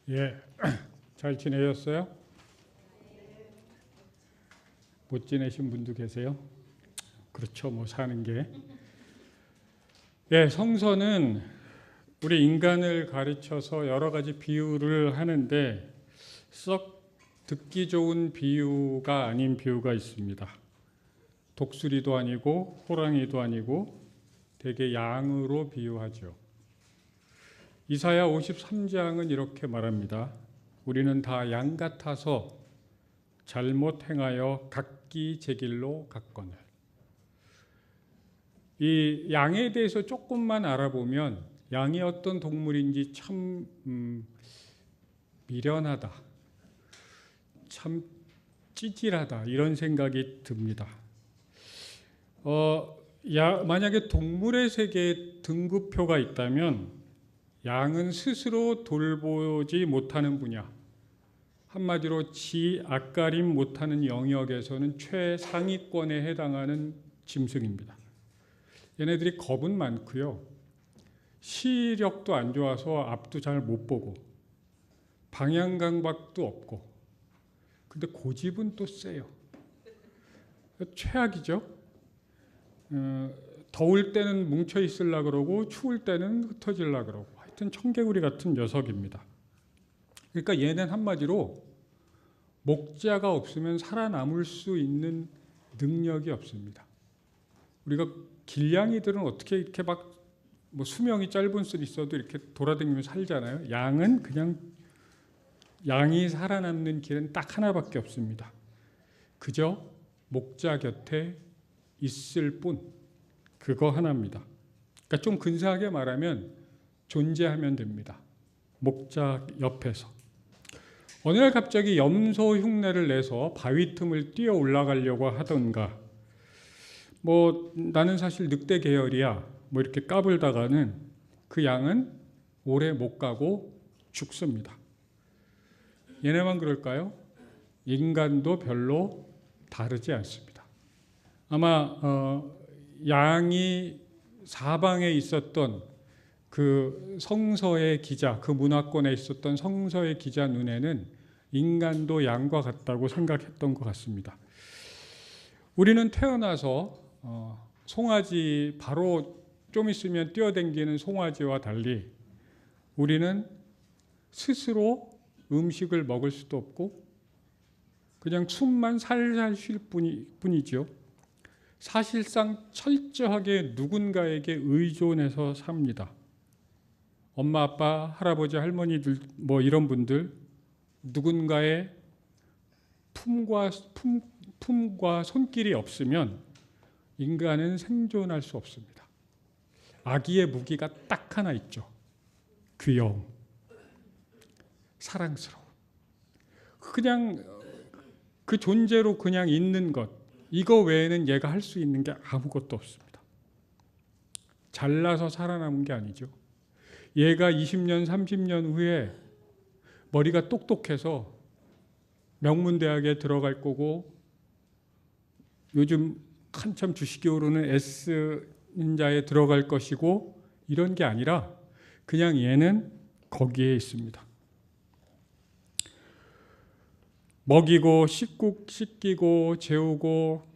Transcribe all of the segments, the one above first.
예, 잘 지내셨어요? 못 지내신 분도 계세요? 그렇죠, 뭐 사는 게. 예, 성서는 우리 인간을 가르쳐서 여러 가지 비유를 하는데 썩 듣기 좋은 비유가 아닌 비유가 있습니다. 독수리도 아니고 호랑이도 아니고 되게 양으로 비유하죠. 이사야 53장은 이렇게 말합니다. 우리는 다 양 같아서 잘못 행하여 각기 제 길로 갔거늘. 이 양에 대해서 조금만 알아보면 양이 어떤 동물인지 참 미련하다, 참 찌질하다 이런 생각이 듭니다. 만약에 동물의 세계에 등급표가 있다면 양은 스스로 돌보지 못하는 분야, 한마디로 지 앞가림 못하는 영역에서는 최상위권에 해당하는 짐승입니다. 얘네들이 겁은 많고요. 시력도 안 좋아서 앞도 잘 못 보고 방향 감각도 없고, 근데 고집은 또 세요. 최악이죠. 더울 때는 뭉쳐 있으려고 그러고 추울 때는 흩어지려고 그러고 하여튼 청개구리 같은 녀석입니다. 그러니까 얘는 한마디로 목자가 없으면 살아남을 수 있는 능력이 없습니다. 우리가 길냥이들은 어떻게 이렇게 막 뭐 수명이 짧은 수도 있어도 이렇게 돌아다니며 살잖아요. 양은 그냥 양이 살아남는 길은 딱 하나밖에 없습니다. 그저 목자 곁에 있을 뿐, 그거 하나입니다. 그러니까 좀 근사하게 말하면 존재하면 됩니다. 목자 옆에서. 어느 날 갑자기 염소 흉내를 내서 바위 틈을 뛰어 올라가려고 하던가, 뭐 나는 사실 늑대 계열이야 뭐 이렇게 까불다가는 그 양은 오래 못 가고 죽습니다. 얘네만 그럴까요? 인간도 별로 다르지 않습니다. 아마 양이 사방에 있었던 그 성서의 기자, 그 문화권에 있었던 성서의 기자 눈에는 인간도 양과 같다고 생각했던 것 같습니다. 우리는 태어나서 송아지, 바로 좀 있으면 뛰어댕기는 송아지와 달리 우리는 스스로 음식을 먹을 수도 없고 그냥 숨만 살살 쉴 뿐이죠. 사실상 철저하게 누군가에게 의존해서 삽니다. 엄마, 아빠, 할아버지, 할머니들 뭐 이런 분들 누군가의 품과 손길이 없으면 인간은 생존할 수 없습니다. 아기의 무기가 딱 하나 있죠. 귀여움, 사랑스러움. 그냥 그 존재로 그냥 있는 것, 이거 외에는 얘가 할 수 있는 게 아무것도 없습니다. 잘나서 살아남은 게 아니죠. 얘가 20년, 30년 후에 머리가 똑똑해서 명문대학에 들어갈 거고 요즘 한참 주식이 오르는 S인자에 들어갈 것이고 이런 게 아니라 그냥 얘는 거기에 있습니다. 먹이고 씻기고 재우고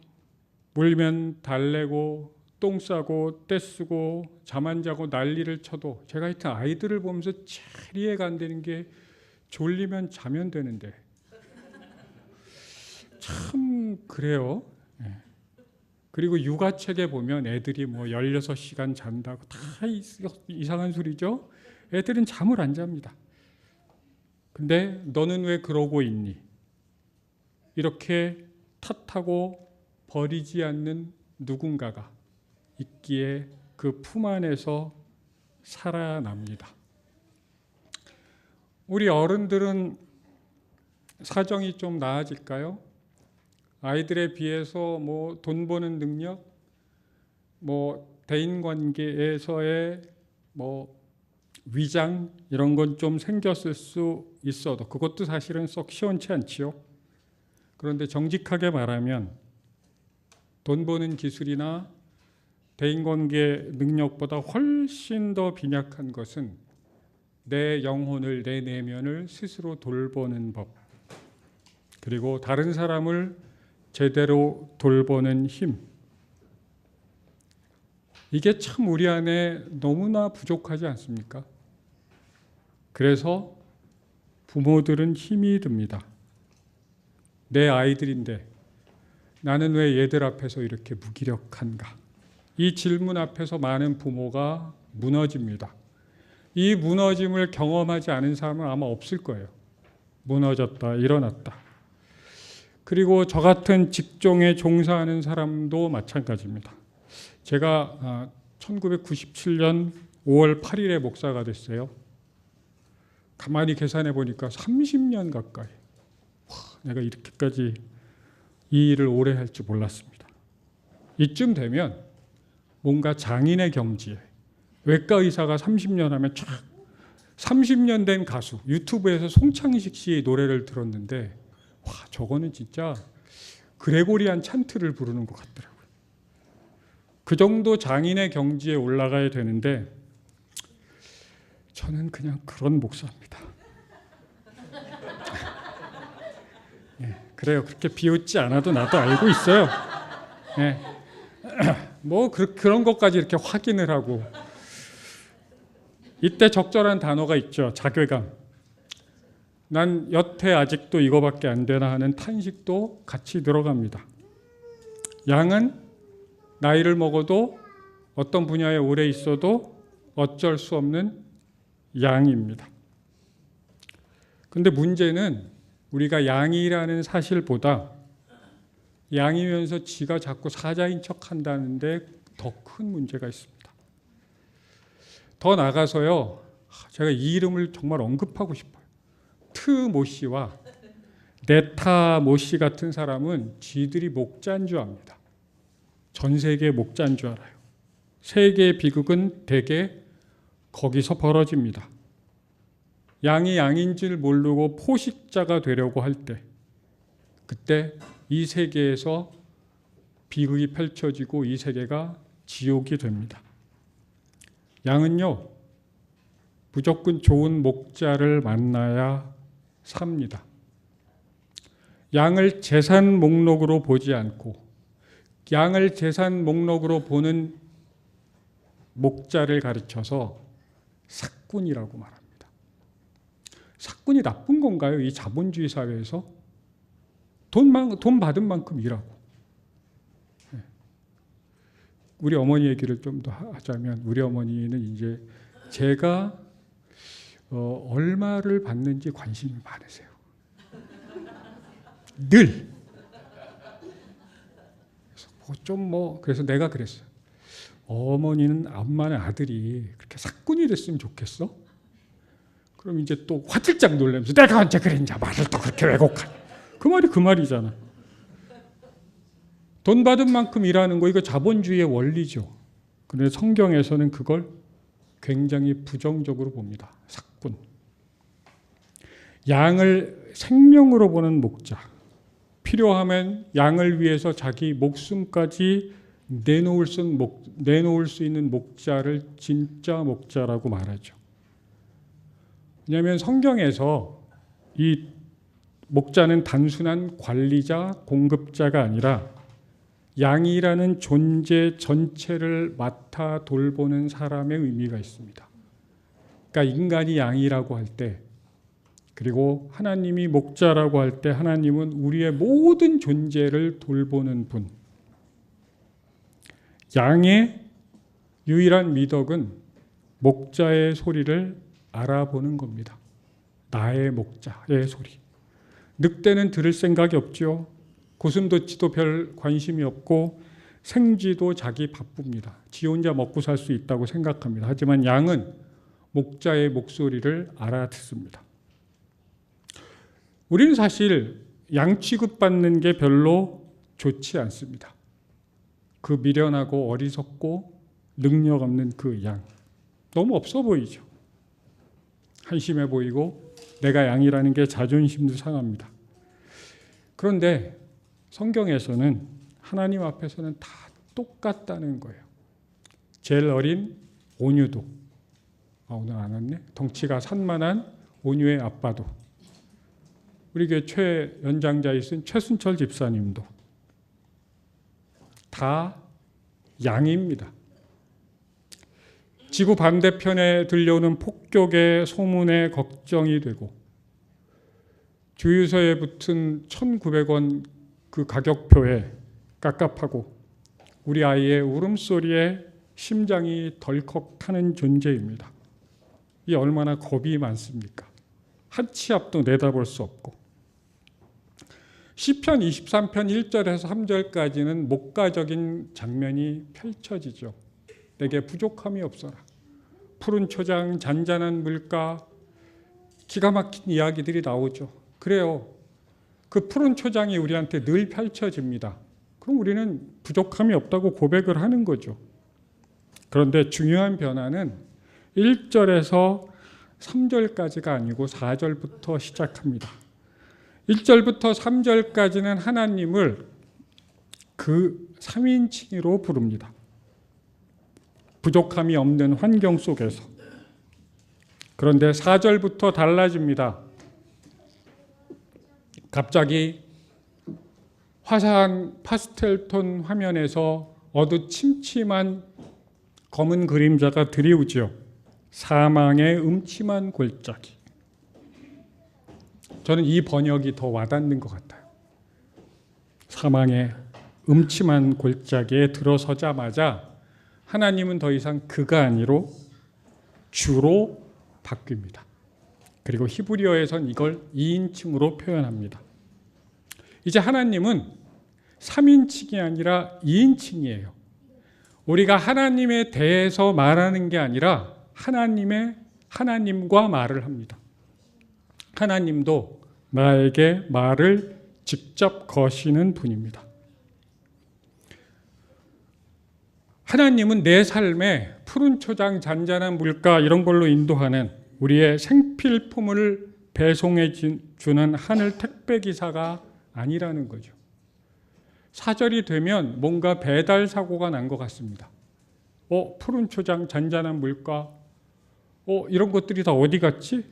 물면 달래고 똥 싸고 떼 쓰고 잠 안 자고 난리를 쳐도, 제가 하여튼 아이들을 보면서 제일 이해가 안 되는 게 졸리면 자면 되는데 참 그래요. 그리고 육아책에 보면 애들이 뭐 16시간 잔다고 다 이상한 소리죠. 애들은 잠을 안 잡니다. 근데 너는 왜 그러고 있니? 이렇게 탓하고 버리지 않는 누군가가 있기에 그 품 안에서 살아납니다. 우리 어른들은 사정이 좀 나아질까요? 아이들에 비해서 뭐 돈 버는 능력, 뭐 대인관계에서의 뭐 위장 이런 건 좀 생겼을 수 있어도 그것도 사실은 썩 시원치 않지요. 그런데 정직하게 말하면 돈 버는 기술이나 대인관계 능력보다 훨씬 더 빈약한 것은 내 영혼을, 내 내면을 스스로 돌보는 법, 그리고 다른 사람을 제대로 돌보는 힘, 이게 참 우리 안에 너무나 부족하지 않습니까? 그래서 부모들은 힘이 듭니다. 내 아이들인데 나는 왜 얘들 앞에서 이렇게 무기력한가? 이 질문 앞에서 많은 부모가 무너집니다. 이 무너짐을 경험하지 않은 사람은 아마 없을 거예요. 무너졌다, 일어났다. 그리고 저 같은 직종에 종사하는 사람도 마찬가지입니다. 제가 1997년 5월 8일에 목사가 됐어요. 가만히 계산해 보니까 30년 가까이. 내가 이렇게까지 이 일을 오래 할 줄 몰랐습니다. 이쯤 되면 뭔가 장인의 경지에, 외과 의사가 30년 하면 쫙 30년 된 가수, 유튜브에서 송창식 씨의 노래를 들었는데 와, 저거는 진짜 그레고리안 찬트를 부르는 것 같더라고요. 그 정도 장인의 경지에 올라가야 되는데 저는 그냥 그런 목사입니다. 예, 그래요. 그렇게 비웃지 않아도 나도 알고 있어요. 예. 뭐 그런 것까지 이렇게 확인을 하고. 이때 적절한 단어가 있죠. 자괴감. 난 여태 아직도 이거밖에 안 되나 하는 탄식도 같이 들어갑니다. 양은 나이를 먹어도 어떤 분야에 오래 있어도 어쩔 수 없는 양입니다. 근데 문제는 우리가 양이라는 사실보다 양이면서 지가 자꾸 사자인 척 한다는데 더 큰 문제가 있습니다. 더 나가서요, 제가 이 이름을 정말 언급하고 싶어요. 모 씨와 네타 모 씨 같은 사람은 지들이 목자인 줄 압니다. 전 세계 목자인 줄 알아요. 세계의 비극은 대개 거기서 벌어집니다. 양이 양인 줄 모르고 포식자가 되려고 할 때, 그때 이 세계에서 비극이 펼쳐지고 이 세계가 지옥이 됩니다. 양은요, 무조건 좋은 목자를 만나야 삽니다. 양을 재산 목록으로 보지 않고 양을 재산 목록으로 보는 목자를 가르쳐서 삭군이라고 말합니다. 삭군이 나쁜 건가요? 이 자본주의 사회에서 돈 받은 만큼 일하고. 우리 어머니 얘기를 좀 더 하자면, 우리 어머니는 이제 제가 얼마를 받는지 관심이 많으세요. 늘. 그래서 내가 그랬어요. 어머니는 엄마는 아들이 그렇게 삭군이 됐으면 좋겠어? 그럼 이제 또 화들짝 놀라면서 내가 언제 그랬냐, 말을 또 그렇게 왜곡하냐. 그 말이 그 말이잖아. 돈 받은 만큼 일하는 거, 이거 자본주의의 원리죠. 그런데 성경에서는 그걸 굉장히 부정적으로 봅니다. 삭군. 양을 생명으로 보는 목자. 필요하면 양을 위해서 자기 목숨까지 내놓을 수 있는 목자를 진짜 목자라고 말하죠. 왜냐하면 성경에서 이 목자는 단순한 관리자, 공급자가 아니라 양이라는 존재 전체를 맡아 돌보는 사람의 의미가 있습니다. 그러니까 인간이 양이라고 할 때, 그리고 하나님이 목자라고 할 때 하나님은 우리의 모든 존재를 돌보는 분. 양의 유일한 미덕은 목자의 소리를 알아보는 겁니다. 나의 목자의 소리. 늑대는 들을 생각이 없죠. 고슴도치도 별 관심이 없고 생쥐도 자기 바쁩니다. 지 혼자 먹고 살 수 있다고 생각합니다. 하지만 양은 목자의 목소리를 알아듣습니다. 우리는 사실 양 취급받는 게 별로 좋지 않습니다. 그 미련하고 어리석고 능력 없는 그 양. 너무 없어 보이죠. 한심해 보이고 내가 양이라는 게 자존심도 상합니다. 그런데 성경에서는 하나님 앞에서는 다 똑같다는 거예요. 제일 어린 온유도, 오늘 안 왔네. 덩치가 산만한 온유의 아빠도, 우리 교회 최연장자이신 최순철 집사님도 다 양입니다. 지구 반대편에 들려오는 폭격의 소문에 걱정이 되고 주유소에 붙은 1,900원 그 가격표에 깝깝하고 우리 아이의 울음소리에 심장이 덜컥하는 존재입니다. 이 얼마나 겁이 많습니까? 한 치 앞도 내다볼 수 없고. 시편 23편 1절에서 3절까지는 목가적인 장면이 펼쳐지죠. 내게 부족함이 없어라. 푸른 초장, 잔잔한 물가, 기가 막힌 이야기들이 나오죠. 그래요. 그 푸른 초장이 우리한테 늘 펼쳐집니다. 그럼 우리는 부족함이 없다고 고백을 하는 거죠. 그런데 중요한 변화는 1절에서 3절까지가 아니고 4절부터 시작합니다. 1절부터 3절까지는 하나님을 그 3인칭으로 부릅니다. 부족함이 없는 환경 속에서. 그런데 4절부터 달라집니다. 갑자기 화사한 파스텔톤 화면에서 어두침침한 검은 그림자가 드리우지요. 사망의 음침한 골짜기. 저는 이 번역이 더 와닿는 것 같아요. 사망의 음침한 골짜기에 들어서자마자 하나님은 더 이상 그가 아니로 주로 바뀝니다. 그리고 히브리어에선 이걸 2인칭으로 표현합니다. 이제 하나님은 3인칭이 아니라 2인칭이에요. 우리가 하나님에 대해서 말하는 게 아니라 하나님과 말을 합니다. 하나님도 나에게 말을 직접 거시는 분입니다. 하나님은 내 삶에 푸른 초장, 잔잔한 물가 이런 걸로 인도하는 우리의 생필품을 배송해 주는 하늘 택배기사가 아니라는 거죠. 4절이 되면 뭔가 배달 사고가 난 것 같습니다. 푸른 초장, 잔잔한 물가, 이런 것들이 다 어디 갔지?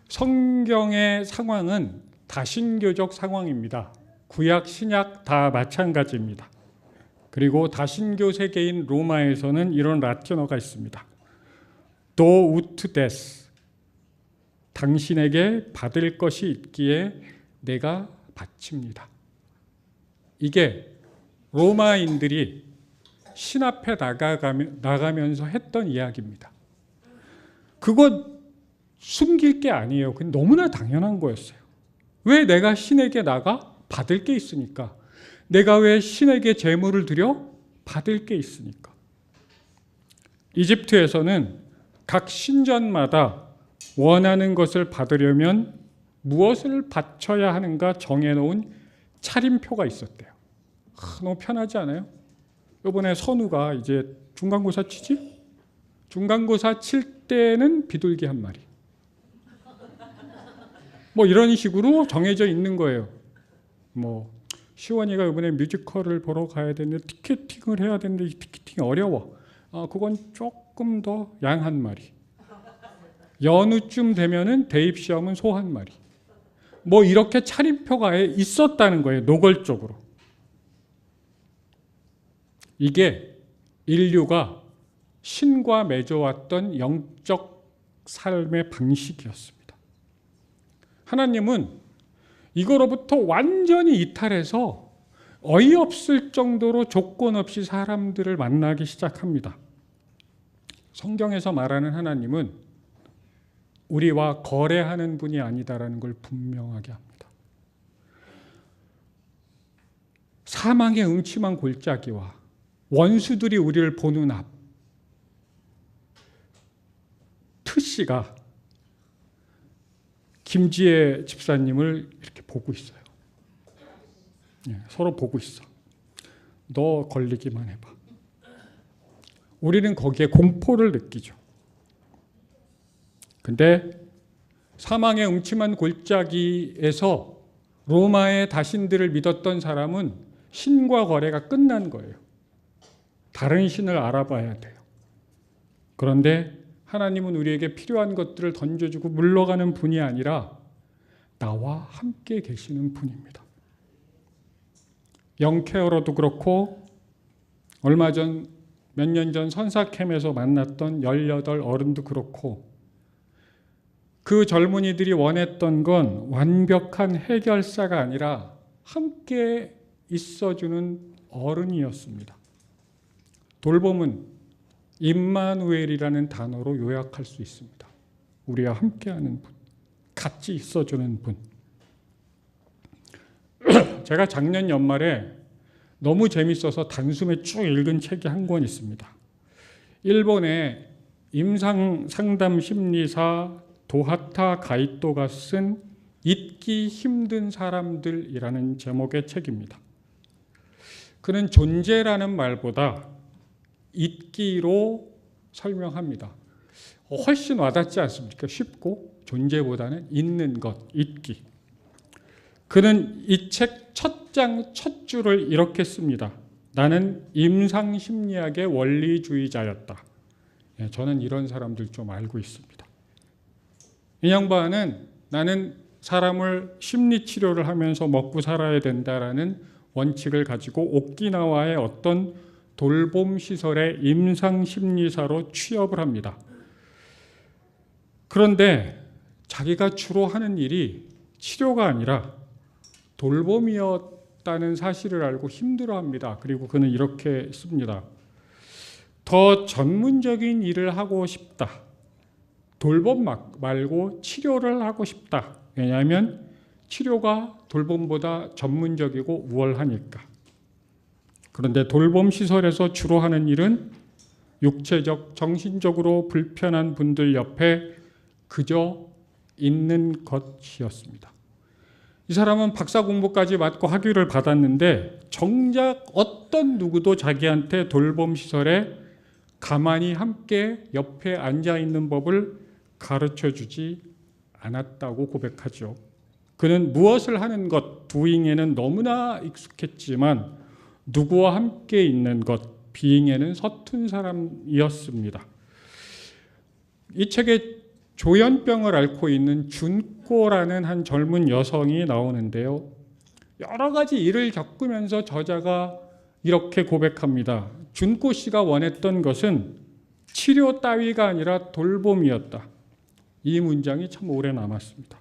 성경의 상황은 다신교적 상황입니다. 구약, 신약 다 마찬가지입니다. 그리고 다신교 세계인 로마에서는 이런 라틴어가 있습니다. Do ut des. 당신에게 받을 것이 있기에 내가 바칩니다. 이게 로마인들이 신 앞에 나가면서 했던 이야기입니다. 그거 숨길 게 아니에요. 그건 너무나 당연한 거였어요. 왜 내가 신에게 나가? 받을 게 있으니까. 내가 왜 신에게 제물을 드려? 받을 게 있으니까. 이집트에서는 각 신전마다 원하는 것을 받으려면 무엇을 바쳐야 하는가 정해놓은 차림표가 있었대요. 너무 편하지 않아요? 이번에 선우가 이제 중간고사 치지? 중간고사 칠 때는 비둘기 한 마리. 이런 식으로 정해져 있는 거예요. 시원이가 이번에 뮤지컬을 보러 가야 되는데 티켓팅을 해야 되는데 이 티켓팅이 어려워. 그건 조금 더 양 한 마리. 연우쯤 되면은 대입 시험은 소 한 마리. 이렇게 차림표가 있었다는 거예요. 노골적으로. 이게 인류가 신과 맺어왔던 영적 삶의 방식이었습니다. 하나님은 이거로부터 완전히 이탈해서 어이없을 정도로 조건 없이 사람들을 만나기 시작합니다. 성경에서 말하는 하나님은 우리와 거래하는 분이 아니다라는 걸 분명하게 합니다. 사망의 음침한 골짜기와 원수들이 우리를 보는 앞, 트씨가 김지혜 집사님을 이렇게 보고 있어요. 서로 보고 있어. 너 걸리기만 해봐. 우리는 거기에 공포를 느끼죠. 근데 사망의 음침한 골짜기에서 로마의 다신들을 믿었던 사람은 신과 거래가 끝난 거예요. 다른 신을 알아봐야 돼요. 그런데 하나님은 우리에게 필요한 것들을 던져주고 물러가는 분이 아니라 나와 함께 계시는 분입니다. 영케어로도 그렇고 얼마 전 몇 년 전 선사캠에서 만났던 18 어른도 그렇고 그 젊은이들이 원했던 건 완벽한 해결사가 아니라 함께 있어주는 어른이었습니다. 돌봄은 임마누엘이라는 단어로 요약할 수 있습니다. 우리와 함께하는 분, 같이 있어주는 분. 제가 작년 연말에 너무 재밌어서 단숨에 쭉 읽은 책이 한 권 있습니다. 일본의 임상 상담 심리사 도하타 가이토가 쓴 잊기 힘든 사람들이라는 제목의 책입니다. 그는 존재라는 말보다 잊기로 설명합니다. 훨씬 와닿지 않습니까? 쉽고 존재보다는 잊는 것, 잊기. 그는 이 책 첫 장 첫 줄을 이렇게 씁니다. 나는 임상심리학의 원리주의자였다. 저는 이런 사람들 좀 알고 있습니다. 이 양반은 나는 사람을 심리치료를 하면서 먹고 살아야 된다라는 원칙을 가지고 오키나와의 어떤 돌봄시설의 임상심리사로 취업을 합니다. 그런데 자기가 주로 하는 일이 치료가 아니라 돌봄이었다는 사실을 알고 힘들어합니다. 그리고 그는 이렇게 씁니다. 더 전문적인 일을 하고 싶다. 돌봄 말고 치료를 하고 싶다. 왜냐하면 치료가 돌봄보다 전문적이고 우월하니까. 그런데 돌봄 시설에서 주로 하는 일은 육체적, 정신적으로 불편한 분들 옆에 그저 있는 것이었습니다. 이 사람은 박사 공부까지 맡고 학위를 받았는데 정작 어떤 누구도 자기한테 돌봄 시설에 가만히 함께 옆에 앉아 있는 법을 가르쳐 주지 않았다고 고백하죠. 그는 무엇을 하는 것, doing에는 너무나 익숙했지만 누구와 함께 있는 것, being에는 서툰 사람이었습니다. 이 책에 조현병을 앓고 있는 준꼬라는 한 젊은 여성이 나오는데요. 여러 가지 일을 겪으면서 저자가 이렇게 고백합니다. 준꼬 씨가 원했던 것은 치료 따위가 아니라 돌봄이었다. 이 문장이 참 오래 남았습니다.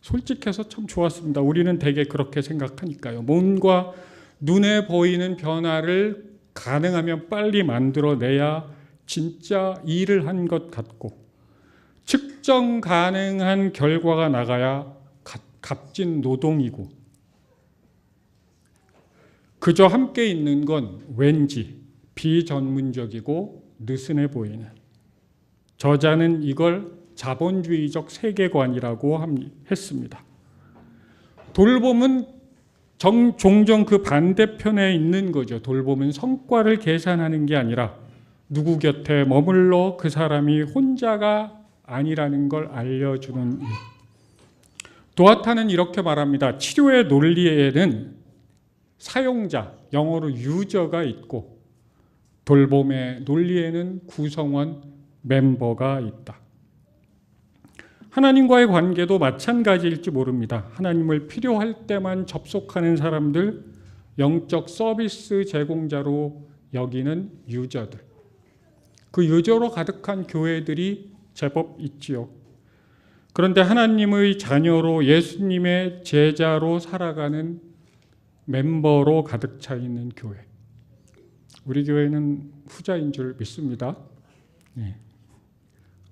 솔직해서 참 좋았습니다. 우리는 대개 그렇게 생각하니까요. 뭔가 눈에 보이는 변화를 가능하면 빨리 만들어내야 진짜 일을 한 것 같고 측정 가능한 결과가 나가야 값진 노동이고 그저 함께 있는 건 왠지 비전문적이고 느슨해 보이는 저자는 이걸 자본주의적 세계관이라고 했습니다. 돌봄은 종종 그 반대편에 있는 거죠. 돌봄은 성과를 계산하는 게 아니라 누구 곁에 머물러 그 사람이 혼자가 아니라는 걸 알려주는 일. 도하타는 이렇게 말합니다. 치료의 논리에는 사용자, 영어로 유저가 있고 돌봄의 논리에는 구성원, 멤버가 있다. 하나님과의 관계도 마찬가지일지 모릅니다. 하나님을 필요할 때만 접속하는 사람들, 영적 서비스 제공자로 여기는 유저들. 그 유저로 가득한 교회들이 제법 있지요. 그런데 하나님의 자녀로 예수님의 제자로 살아가는 멤버로 가득 차 있는 교회. 우리 교회는 후자인 줄 믿습니다. 네.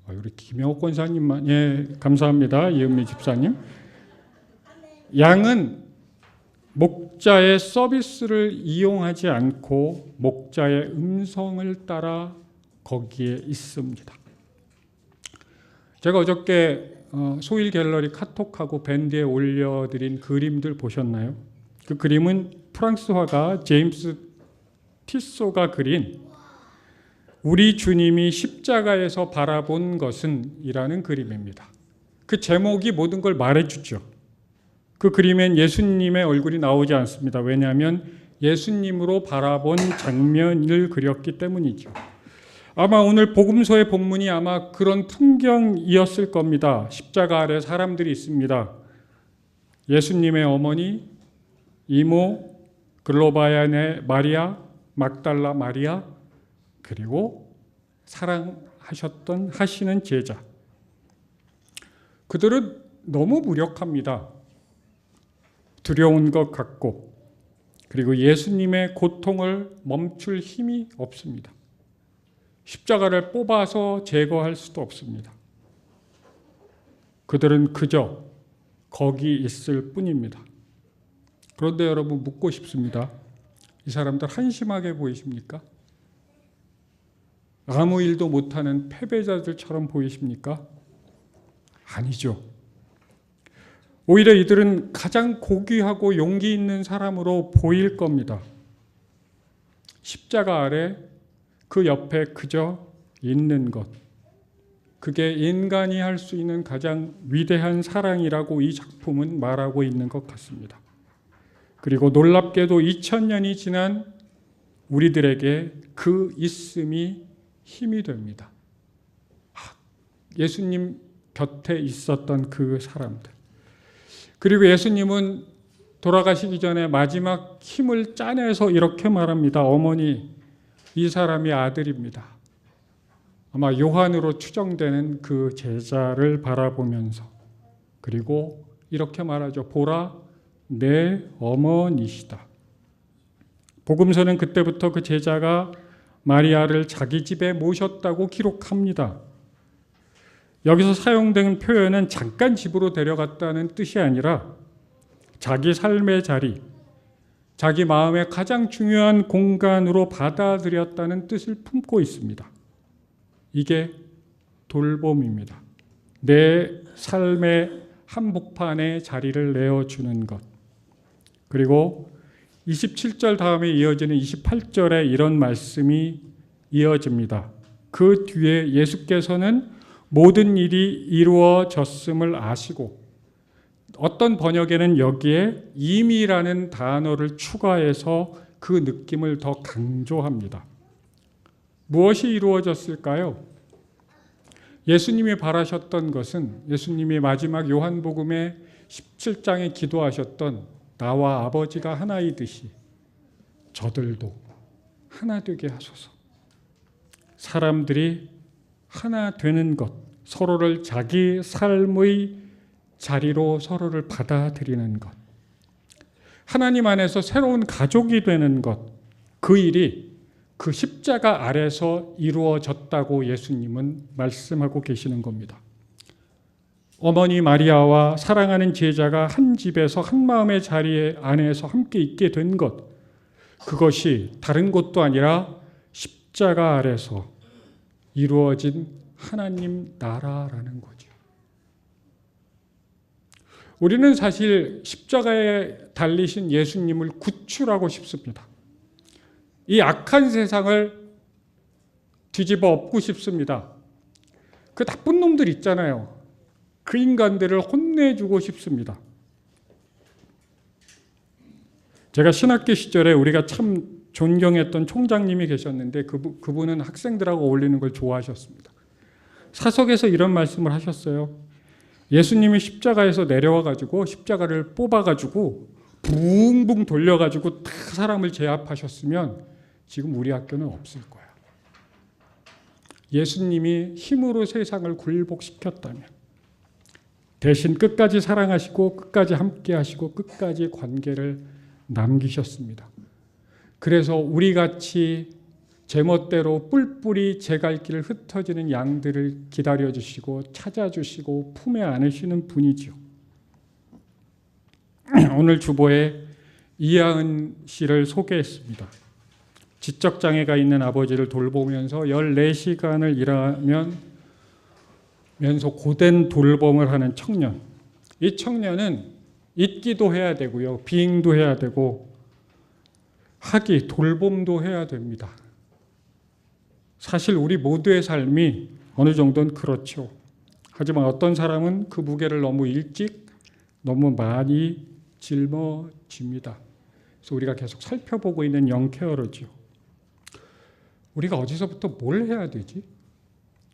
우리 김영옥 권사님만, 예, 감사합니다. 이은미 집사님. 양은 목자의 서비스를 이용하지 않고 목자의 음성을 따라 거기에 있습니다. 제가 어저께 소일 갤러리 카톡하고 밴드에 올려드린 그림들 보셨나요? 그 그림은 프랑스 화가 제임스 티소가 그린 우리 주님이 십자가에서 바라본 것은 이라는 그림입니다. 그 제목이 모든 걸 말해주죠. 그 그림엔 예수님의 얼굴이 나오지 않습니다. 왜냐하면 예수님으로 바라본 장면을 그렸기 때문이죠. 아마 오늘 복음서의 본문이 아마 그런 풍경이었을 겁니다. 십자가 아래 사람들이 있습니다. 예수님의 어머니, 이모, 글로바얀의 마리아, 막달라 마리아, 그리고 하시는 제자. 그들은 너무 무력합니다. 두려운 것 같고, 그리고 예수님의 고통을 멈출 힘이 없습니다. 십자가를 뽑아서 제거할 수도 없습니다. 그들은 그저 거기 있을 뿐입니다. 그런데 여러분 묻고 싶습니다. 이 사람들 한심하게 보이십니까? 아무 일도 못하는 패배자들처럼 보이십니까? 아니죠. 오히려 이들은 가장 고귀하고 용기 있는 사람으로 보일 겁니다. 십자가 아래 그 옆에 그저 있는 것. 그게 인간이 할 수 있는 가장 위대한 사랑이라고 이 작품은 말하고 있는 것 같습니다. 그리고 놀랍게도 2000년이 지난 우리들에게 그 있음이 힘이 됩니다. 예수님 곁에 있었던 그 사람들. 그리고 예수님은 돌아가시기 전에 마지막 힘을 짜내서 이렇게 말합니다. 어머니, 이 사람이 아들입니다. 아마 요한으로 추정되는 그 제자를 바라보면서, 그리고 이렇게 말하죠. 보라, 내 어머니시다. 복음서는 그때부터 그 제자가 마리아를 자기 집에 모셨다고 기록합니다. 여기서 사용된 표현은 잠깐 집으로 데려갔다는 뜻이 아니라 자기 삶의 자리, 자기 마음의 가장 중요한 공간으로 받아들였다는 뜻을 품고 있습니다. 이게 돌봄입니다. 내 삶의 한복판에 자리를 내어주는 것. 그리고 27절 다음에 이어지는 28절에 이런 말씀이 이어집니다. 그 뒤에 예수께서는 모든 일이 이루어졌음을 아시고, 어떤 번역에는 여기에 이미라는 단어를 추가해서 그 느낌을 더 강조합니다. 무엇이 이루어졌을까요? 예수님이 바라셨던 것은 예수님이 마지막 요한복음의 17장에 기도하셨던 나와 아버지가 하나이듯이 저들도 하나 되게 하소서. 사람들이 하나 되는 것, 서로를 자기 삶의 자리로 서로를 받아들이는 것, 하나님 안에서 새로운 가족이 되는 것, 그 일이 그 십자가 아래서 이루어졌다고 예수님은 말씀하고 계시는 겁니다. 어머니 마리아와 사랑하는 제자가 한 집에서 한 마음의 자리 안에서 함께 있게 된 것, 그것이 다른 곳도 아니라 십자가 아래서 이루어진 하나님 나라라는 거죠. 우리는 사실 십자가에 달리신 예수님을 구출하고 싶습니다. 이 악한 세상을 뒤집어 엎고 싶습니다. 그 나쁜 놈들 있잖아요. 그 인간들을 혼내주고 싶습니다. 제가 신학교 시절에 우리가 참 존경했던 총장님이 계셨는데 그분은 학생들하고 어울리는 걸 좋아하셨습니다. 사석에서 이런 말씀을 하셨어요. 예수님이 십자가에서 내려와가지고 십자가를 뽑아가지고 붕붕 돌려가지고 다 사람을 제압하셨으면 지금 우리 학교는 없을 거야. 예수님이 힘으로 세상을 굴복시켰다면, 대신 끝까지 사랑하시고 끝까지 함께 하시고 끝까지 관계를 남기셨습니다. 그래서 우리같이 제멋대로 뿔뿔이 제 갈 길을 흩어지는 양들을 기다려주시고 찾아주시고 품에 안으시는 분이죠. 오늘 주보에 이하은 씨를 소개했습니다. 지적장애가 있는 아버지를 돌보면서 14시간을 일하면서 고된 돌봄을 하는 청년. 이 청년은 잊기도 해야 되고요. 비행도 해야 되고 돌봄도 해야 됩니다. 사실 우리 모두의 삶이 어느 정도는 그렇죠. 하지만 어떤 사람은 그 무게를 너무 일찍, 너무 많이 짊어집니다. 그래서 우리가 계속 살펴보고 있는 영케어러죠. 우리가 어디서부터 뭘 해야 되지?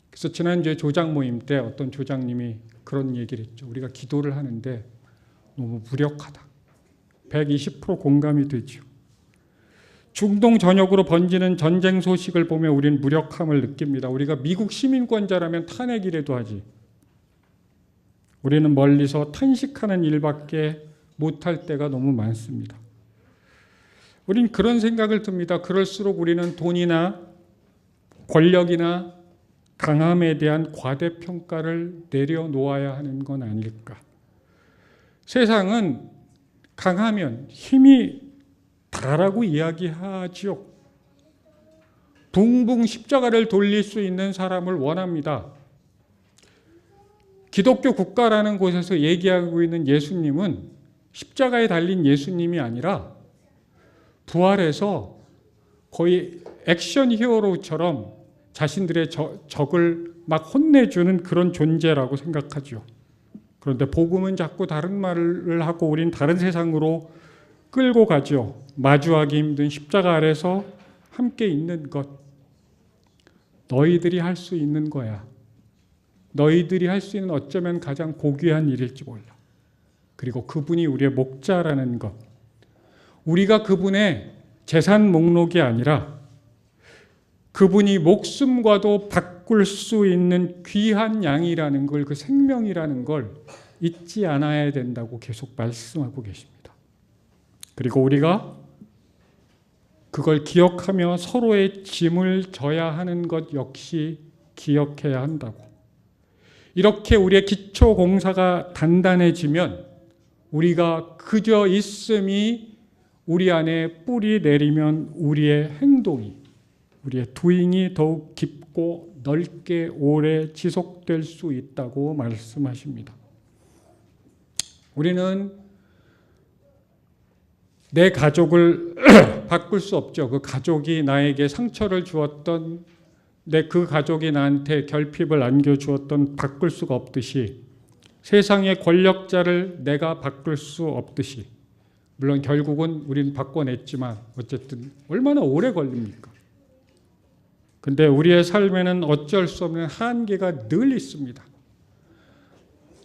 그래서 지난주에 조장 모임 때 어떤 조장님이 그런 얘기를 했죠. 우리가 기도를 하는데 너무 무력하다. 120% 공감이 되죠. 중동 전역으로 번지는 전쟁 소식을 보며 우리는 무력함을 느낍니다. 우리가 미국 시민권자라면 탄핵이라도 하지. 우리는 멀리서 탄식하는 일밖에 못할 때가 너무 많습니다. 우린 그런 생각을 듭니다. 그럴수록 우리는 돈이나 권력이나 강함에 대한 과대평가를 내려놓아야 하는 건 아닐까. 세상은 강하면 힘이 다라고 이야기하지요. 붕붕 십자가를 돌릴 수 있는 사람을 원합니다. 기독교 국가라는 곳에서 얘기하고 있는 예수님은 십자가에 달린 예수님이 아니라 부활해서 거의 액션 히어로처럼 자신들의 적을 막 혼내주는 그런 존재라고 생각하죠. 그런데 복음은 자꾸 다른 말을 하고 우린 다른 세상으로 끌고 가죠. 마주하기 힘든 십자가 아래서 함께 있는 것. 너희들이 할 수 있는 거야. 너희들이 할 수 있는 어쩌면 가장 고귀한 일일지 몰라. 그리고 그분이 우리의 목자라는 것. 우리가 그분의 재산 목록이 아니라 그분이 목숨과도 바꿀 수 있는 귀한 양이라는 걸, 그 생명이라는 걸 잊지 않아야 된다고 계속 말씀하고 계십니다. 그리고 우리가 그걸 기억하며 서로의 짐을 져야 하는 것 역시 기억해야 한다고. 이렇게 우리의 기초 공사가 단단해지면 우리가 그저 있음이 우리 안에 뿌리 내리면 우리의 행동이, 우리의 doing이 더욱 깊고 넓게 오래 지속될 수 있다고 말씀하십니다. 우리는 내 가족을 바꿀 수 없죠. 그 가족이 나에게 상처를 주었던, 그 가족이 나한테 결핍을 안겨주었던 바꿀 수가 없듯이 세상의 권력자를 내가 바꿀 수 없듯이, 물론 결국은 우리는 바꿔냈지만 어쨌든 얼마나 오래 걸립니까? 근데 우리의 삶에는 어쩔 수 없는 한계가 늘 있습니다.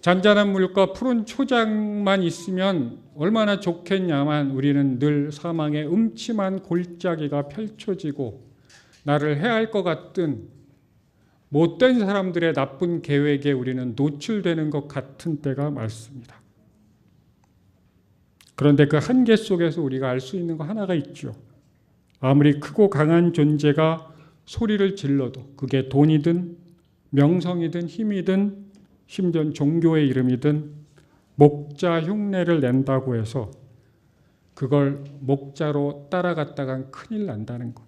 잔잔한 물과 푸른 초장만 있으면 얼마나 좋겠냐만 우리는 늘 사망의 음침한 골짜기가 펼쳐지고 나를 해할 것 같은 못된 사람들의 나쁜 계획에 우리는 노출되는 것 같은 때가 많습니다. 그런데 그 한계 속에서 우리가 알 수 있는 거 하나가 있죠. 아무리 크고 강한 존재가 소리를 질러도 그게 돈이든 명성이든 힘이든 심지어 종교의 이름이든 목자 흉내를 낸다고 해서 그걸 목자로 따라갔다간 큰일 난다는 것.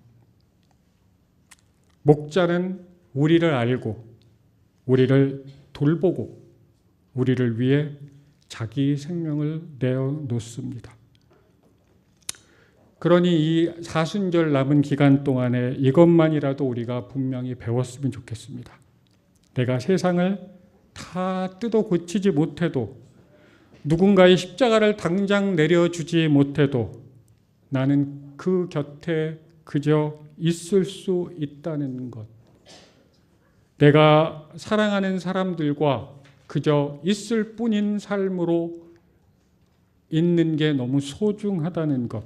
목자는 우리를 알고 우리를 돌보고 우리를 위해 자기 생명을 내어놓습니다. 그러니 이 사순절 남은 기간 동안에 이것만이라도 우리가 분명히 배웠으면 좋겠습니다. 내가 세상을 다 뜯어 고치지 못해도, 누군가의 십자가를 당장 내려주지 못해도 나는 그 곁에 그저 있을 수 있다는 것. 내가 사랑하는 사람들과 그저 있을 뿐인 삶으로 있는 게 너무 소중하다는 것.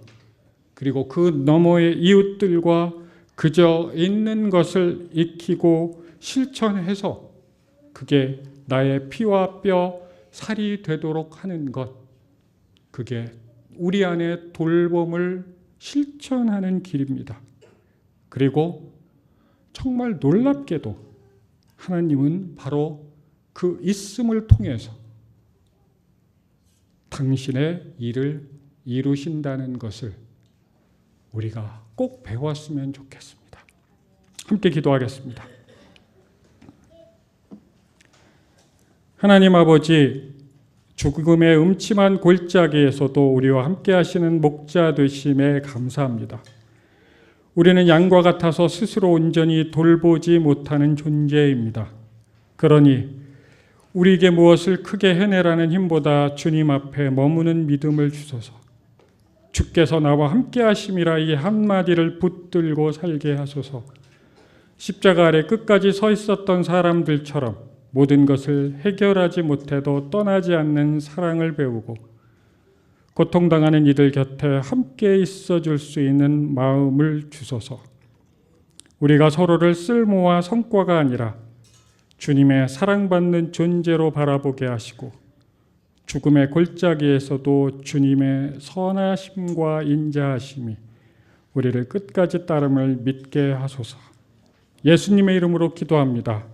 그리고 그 너머의 이웃들과 그저 있는 것을 익히고 실천해서 그게 나의 피와 뼈, 살이 되도록 하는 것. 그게 우리 안에 돌봄을 실천하는 길입니다. 그리고 정말 놀랍게도 하나님은 바로 그 있음을 통해서 당신의 일을 이루신다는 것을 우리가 꼭 배웠으면 좋겠습니다. 함께 기도하겠습니다. 하나님 아버지, 죽음의 음침한 골짜기에서도 우리와 함께 하시는 목자 되심에 감사합니다. 우리는 양과 같아서 스스로 온전히 돌보지 못하는 존재입니다. 그러니 우리에게 무엇을 크게 해내라는 힘보다 주님 앞에 머무는 믿음을 주소서. 주께서 나와 함께 하심이라 이 한마디를 붙들고 살게 하소서. 십자가 아래 끝까지 서 있었던 사람들처럼 모든 것을 해결하지 못해도 떠나지 않는 사랑을 배우고 고통당하는 이들 곁에 함께 있어줄 수 있는 마음을 주소서. 우리가 서로를 쓸모와 성과가 아니라 주님의 사랑받는 존재로 바라보게 하시고 죽음의 골짜기에서도 주님의 선하심과 인자하심이 우리를 끝까지 따름을 믿게 하소서. 예수님의 이름으로 기도합니다.